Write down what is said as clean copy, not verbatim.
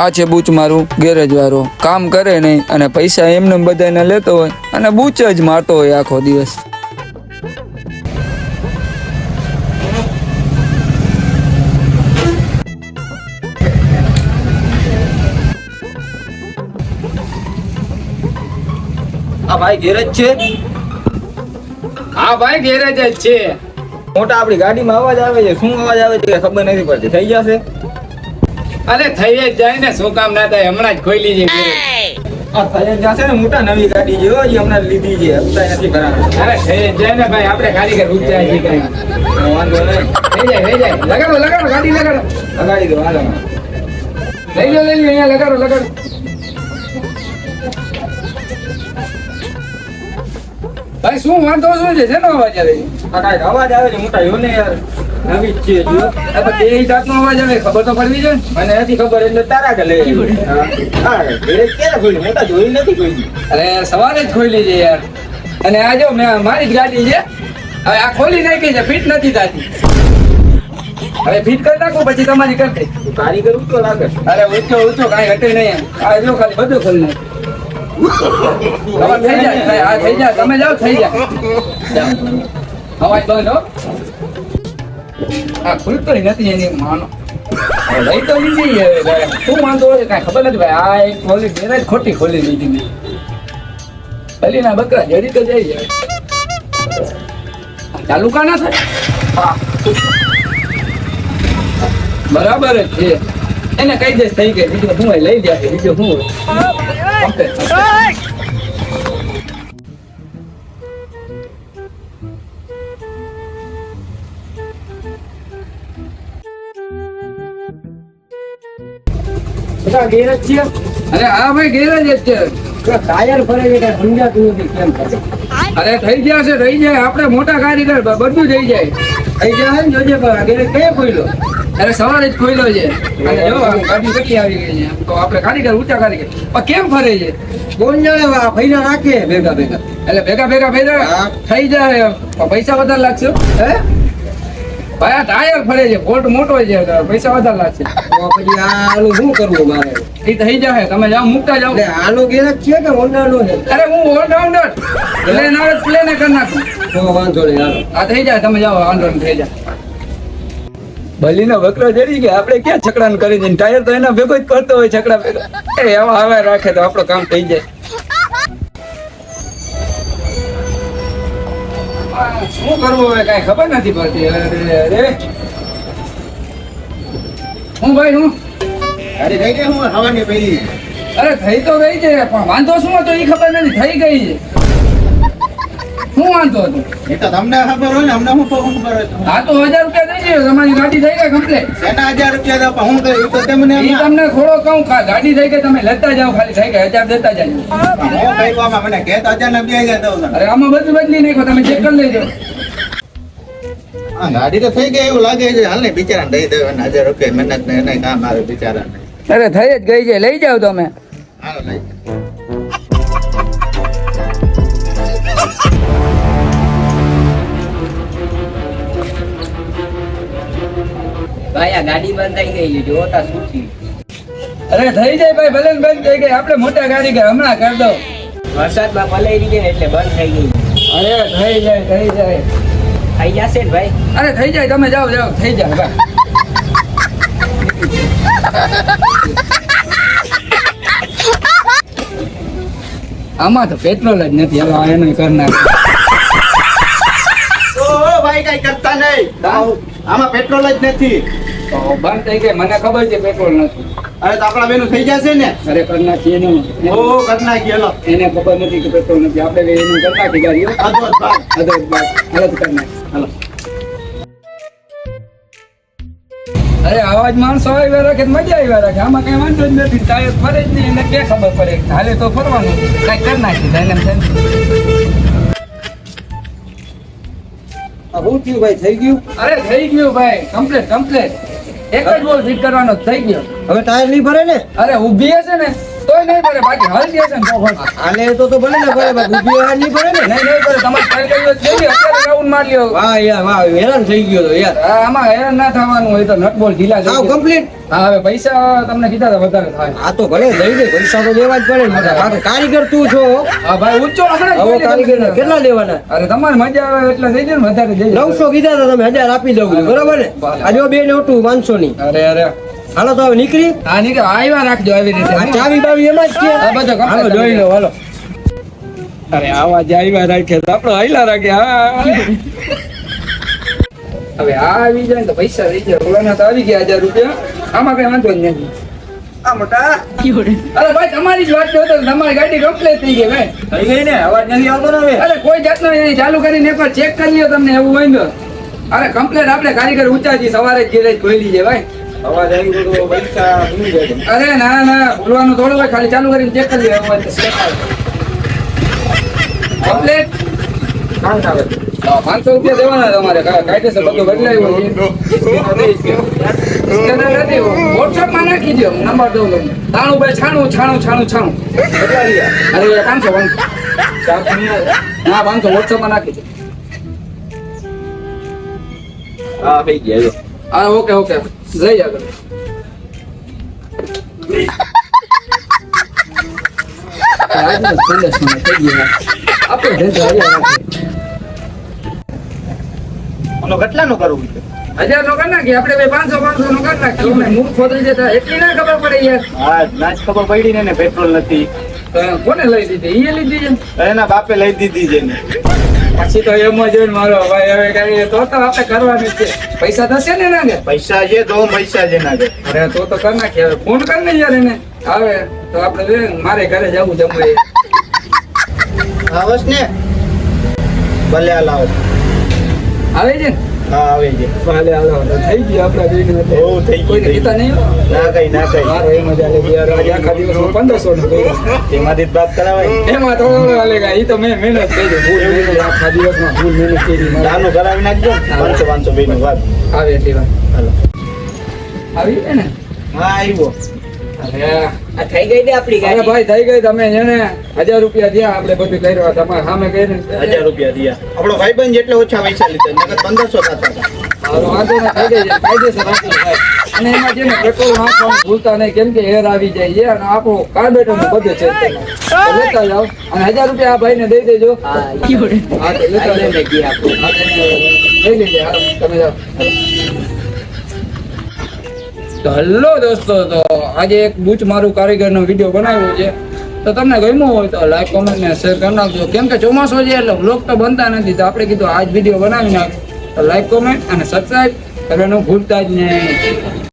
આ છે બૂચ મારું ગેરેજ વાળો, કામ કરે નહીં અને પૈસા એમને બધાને લેતો હોય અને બૂચ જ મારતો હોય આખો દિવસ. આ ભાઈ ગેરેજ છે? હા ભાઈ ગેરેજ જ છે. મોટા આપણી ગાડીમાં અવાજ આવે છે, શું અવાજ આવે છે ખબર નથી પડતી. થઈ જશે? અરે થઈ જ જાય ને, શું કામ ના થાય, હમણાં જ ખોલી છે ગેરેજ. આ થઈ જ જશે ને, મોટા નવી ગાડી છે હો, હમણાં લીધી છે, હપ્તા નથી ભરાણા. અરે થઈ જ જાય ને ભાઈ, આપણે કારીગર રૂપિયા છે કઈ વાંધો નહીં, થઈ જાય. લગાડો ગાડી લગાડો, લગાડી દો. હાલો લઈ લો અહીંયા લગાડો. ભાઈ શું વાંધો શું છે, શેનો અવાજ આવે છે? આ કાંઈક અવાજ આવે છે મોટા, જો ને યાર, નવી જ છે જો. બે જાતનો અવાજ આવે, ખબર તો પડવી જોઈએ. મને નથી ખબર એટલે તારા કે લઈ હા ગેરેજ ક્યારે ખોલી? મોટા જોઈ નથી કોઈ. અરે સવારે જ ખોલી છે યાર, અને આ જો મેં મારી જ ગાડી છે, હવે આ ખોલી નાખી છે, ફિટ નથી થતી. હવે ફિટ કરી નાખો પછી તમારી કરતે. કારીગર ઉઠો લાગે. અરે ઊંચો કાંઈ ઘટે નહીં એમ. આ જો ખાલી બધું ખોલી નાખ. હવે થઈ જાય, આ થઈ જાય, તમે જાઓ થઈ જાય. અવાજ બંધ હો. આ ખુલતોય નથી એની માનો. લઈ તો લીધી હવે, શું વાંધો હોય કાંઈ ખબર નથી ભાઈ. આ એક ખોલી ગેરેજ ખોટી ખોલી લીધી મેં. અલીના બકરા જડી તો જાય જાય. ચાલુ કા ના થાય? બરાબર જ છે, એને કઈ દેશ થઈ ગઈ. બીજું શું હોય, લઈ જાય. બીજું શું હોય? ગેરેજ છે? અરે હા ભાઈ ગેરેજ જ છે. ટાયર ફરે છે, કઈ સમજાતું નથી કેમ કરે. અરે થઈ જશે, થઈ જાય. આપણે મોટા કારીગર, બધું થઈ જાય. થઈ જાય ને, જોજે પણ ગેરેજ કઈ ખોલ્યો? અરે સવારે જ ખોલ્યો છે, અને જો આ ગાડી કેટલી આવી ગઈ છે. તો આપણે કારીગર, ઊંચા કારીગર, પણ કેમ ફરે છે? કોણ જાણે, ફૈના રાખે ભેગા એટલે ભેગા હા. થઈ જાય, પણ પૈસા વધારે લાગશે હે ભાઈ. આ ટાયર ફરે છે, બોલ્ટ મોટો છે, તો પૈસા વધારે લાગશે. તો પછી આનું શું કરવું મારે? એ થઈ જાય, તમે જાઓ મૂકતા જાઓ. એટલે આનો ગેરેજ છે કે હોન્ડાનો છે? અરે હું ઓલરાઉન્ડર, પ્લેન આવે પ્લેને કરી નાખું. તો વાંધો નહીં, હાલો. આ થઈ જાય, તમે જાઓ, વાંધો નહીં, થઈ જાય. બલીનો બકરો જડી ગયા, આપણે ક્યાં છકડાને કરી દઈએ? ટાયર તો એના ભેગો જ કરતો હોય, છકડા ભેગો. એ એવા હવે રાખે તો આપણું કામ થઈ જાય. શું કરવું હવે કઈ ખબર નથી પડતી. અરે હું ભાઈ હું અરે થઈ ગઈ, હું હવાની પડી. અરે થઈ તો ગઈ છે, પણ વાંધો શું હતો એ ખબર નથી. થઈ ગઈ છે, શું વાંધો હતો? એ તો તમને ખબર હોય ને, અમને શું ખબર હોય? હા તો 1000 રૂપિયા દઈ દો, તમારી ગાડી થઈ ગઈ કમ્પ્લેટ. એના 1000 રૂપિયા દો, હું કહ્યું તો તમને એ તમને થોડો કહું, ગાડી થઈ ગઈ, તમે લેતા જાઓ, ખાલી થઈ ગઈ 1000 દેતા જાઓ. હું કહ્યું આમાં મને કહેતો 1000 ને 2000 દઉં. અરે આમાં બધું બદલી નાખો, તમે ચેક કરી લેજો. હા ગાડી તો થઈ ગઈ એવું લાગે છે. હાલ ને બિચારાને દઈ દો, 1000 રૂપિયા મહેનત ને એને કામ આવે બિચારાને. અરે થઈ જ ગઈ છે, લઈ જાઓ તમે. હાલો લઈ ભાઈ આ ગાડી બંધ થઈ ગઈ છે, જોતા શું થયું? અરે થઈ જાય ભાઈ, ભલે ને બંધ થઈ ગઈ. આપણે મોટા કારીગર, હમણાં કરી દો. વરસાદમાં પલળી ગઈ ને એટલે બંધ થઈ ગઈ. અરે થઈ જાય. થઈ જશે ને ભાઈ? અરે થઈ જાય, તમે જાઓ થઈ જાય ભાઈ. આમાં તો પેટ્રોલ જ નથી. હવે એનો કરી નાખ. ઓ ભાઈ કઈ કરતા નહીં, આમાં પેટ્રોલ જ નથી. તો બંધ થઈ ગઈ, મને ખબર છે પેટ્રોલ નથી. અરે તો આપણા બેનું થઈ જશે ને? અરે કરી નાખીએ એનું. ઓ કરી નાખીએ. એને ખબર નથી કે પેટ્રોલ નથી. આપણે એનું કરી નાખી ગાડીઓ. હાલો કરી નાખ. હાલો. અરે અવાજ માણસો આવ્યા રાખે તો મજા આવ્યા રાખે. આમાં કઈ વાંધો જ નથી. ટાયર ફરે જ નહીં, એને ક્યાં ખબર પડે? હાલે તો ફરવાનું, કઈ કરી નાખી જાય. શું થયું ભાઈ? થઈ ગયું? અરે થઈ ગયું ભાઈ, કમ્પ્લીટ. એક જ બોલ ફિટ કરવાનો, થઈ ગયો. હવે ટાયર નહીં ભરે ને? અરે ઊભી હશે ને તોય નહીં પડે બાકી હલતી હશે ને તો ખોટ. આલે તો ભલે ને ભલે બાપુ ઊભી વાર નહીં પડે ને નહીં પડે તમારે ટ્રાય કરી હોય તો જઈએ, અત્યારે રાઉન્ડ મારી લ્યો. વાહ યાર વાહ હેરાન થઈ ગયો તો યાર હા, આમાં હેરાન ના થવાનું હોય તો નટબોલ ઢીલા થઈ આવ જાય. કમ્પ્લીટ હા હવે પૈસા તમને કીધા હતા વધારે થાય. આ તો ભલે લઈ દે પૈસા તો દેવા જ પડે ને બાકી કારીગર તું છો હા ભાઈ ઊંચો હમણાં જ હવે બોલી કારીગર તમે. કેટલા લેવાના અરે તમારે મજા આવે એટલે દઈ દે ને વધારે દઈ દે. 900 કીધા હતા તમે 1000 આપી દઉં છું, બરોબર ને ભલે. આ જો બે નોટું 500 ની અરે હાલો તો હવે નીકળી હા નીકળ આવ્યા રાખજો આવી રીતે. આ ચાવી બાવી એમાં જ છે હા, બધો complete હાલો જોઈ લો હાલો અરે આવા જ આવ્યા રાખે તો આપણે હાઈલા રાખે. હા હવે આ આવી જાય ને તો પૈસા થઈ જાય. ઓલાના તો આવી ગયા 1000 રૂપિયા. આમાં કઈ વાંધો જ નથી. આ મોટા અરે ભાઈ તમારી જ વાત જોતો તમારી ગાડી કમ્પ્લીટ થઈ ગઈ ભાઈ. થઈ ગઈ ને અવાજ નથી આવતો ને હવે અરે કોઈ જાતનો નહીં, ચાલુ કરીને એકવાર ચેક કરી લ્યો તમને એવું હોય ને તો. અરે કમ્પ્લીટ આપણે કારીગર ઊંચા છીએ, સવારે જ ગેરેજ ખોલી છે ભાઈ. અવાજ આવી ગયો તો પૈસા ભૂલી જાય અરે ના ના ભૂલવાનું થોડું ભાઈ, ખાલી ચાલુ કરીને ચેક કરી લ્યો એવું હોય તો set આવે. કમ્પ્લીટ 500 રૂપિયા દેવાના તમારે. કાયદેસર બધું બદલાયું હોય છે. સ્કેનર નથી, વોટ્સએપમાં નાખી દો, નંબર દઉં તમને. 93 કેટલા રહ્યા અરે 500 ના 500 વોટ્સએપમાં નાખી દો. હા થઈ ગયા જો હા ઓકે જઈ આગળ. આજનો સંદેશ મને થઈ ગયો. આપણે ધંધો હાલ્યા રાખીએ. ઓનો કેટલાનો કરવું છે 1000 નો કરી નાખીએ આપણે. 500 નો કરી નાખીએ. અમને મૂળ ખોદરી જતા એટલી ના ખબર પડે યાર. હા નાચ ખબર પડી ને પેટ્રોલ નથી કોને લઈ દીધી? ઈ લીધી છે. એના બાપે લઈ દીધી છે ને પછી તો એમ જ હોય ને મારો ભાઈ. હવે કઈ તો આપણે કરવાનું જ છે. પૈસા થશે ને ના કે? પૈસા છે તો પૈસા છે ના અરે તો કરી નાખીએ. હવે ફોન કર ને યાર એને. આવે તો આપણે મારે ઘરે જવું જમવા. આવસ ને ભલે હાલ આવો આવે છે ને? હા આવે છે ભલે હાલો તો થઈ ગયું આપણા બેન. બહુ થઈ ગયું, કોઈને થઈ કીધા નહીં હો. ના કઈ મારો એમ જ હાલે કે યાર આજે આખા દિવસમાં 1500 નું કર્યું. એમાંથી જ વાત કરાવાય એમાં તો હાલેગા. ઈ તો મેં મહેનત કરી. ફૂલ મહેનત આખા દિવસમાં ફૂલ મહેનત કરી. નાનું કરાવી નાખજો 500 બે નું વાત આવે એટલી વાત. હાલો આવી છે ને? હા આવ્યો અરે આ થઈ ગઈ ને આપણી અરે ગાડી. ભાઈ થઈ ગઈ. તમે એને 1000 રૂપિયા થયા. આપણે બધું કર્યું. તમારે સામે કહીને 1000 રૂપિયા દિયા આપણો ભાઈબંધ જેટલે ઓછા પૈસા લીધા નકર 1500 થતા હતા હાલો વાંધો નહીં, થઈ ગઈ છે. કાયદેસર રાખવું થાય. અને એમાં છે ને પેટ્રોલ નાખવાનું ભૂલતા નહીં, કેમ કે એર આવી જાય છે અને આપણું કાર્બેટર નું બધું છે. તો લેતા જાઓ અને 1000 રૂપિયા આ ભાઈને દઈ દેજો. હા હા તો લેતા જાઓ. લઈ ગયા આપણું. હા, તો લઈ લેજે. હાલો, તમે જાઓ. તો હલો દોસ્તો, તો આજે એક બૂચ મારું કારીગરનો વિડીયો બનાવ્યો છે. તો તમને ગમ્યું હોય તો લાઈક કોમેન્ટ ને શેર કરી નાખજો. કેમ કે ચોમાસું છે એટલે વ્લોગ તો બનતા નથી, તો આપણે કીધું આજ વિડીયો બનાવી નાખ. તો લાઈક કોમેન્ટ અને સબસ્ક્રાઈબ કરવાનું ભૂલતા જ નહીં.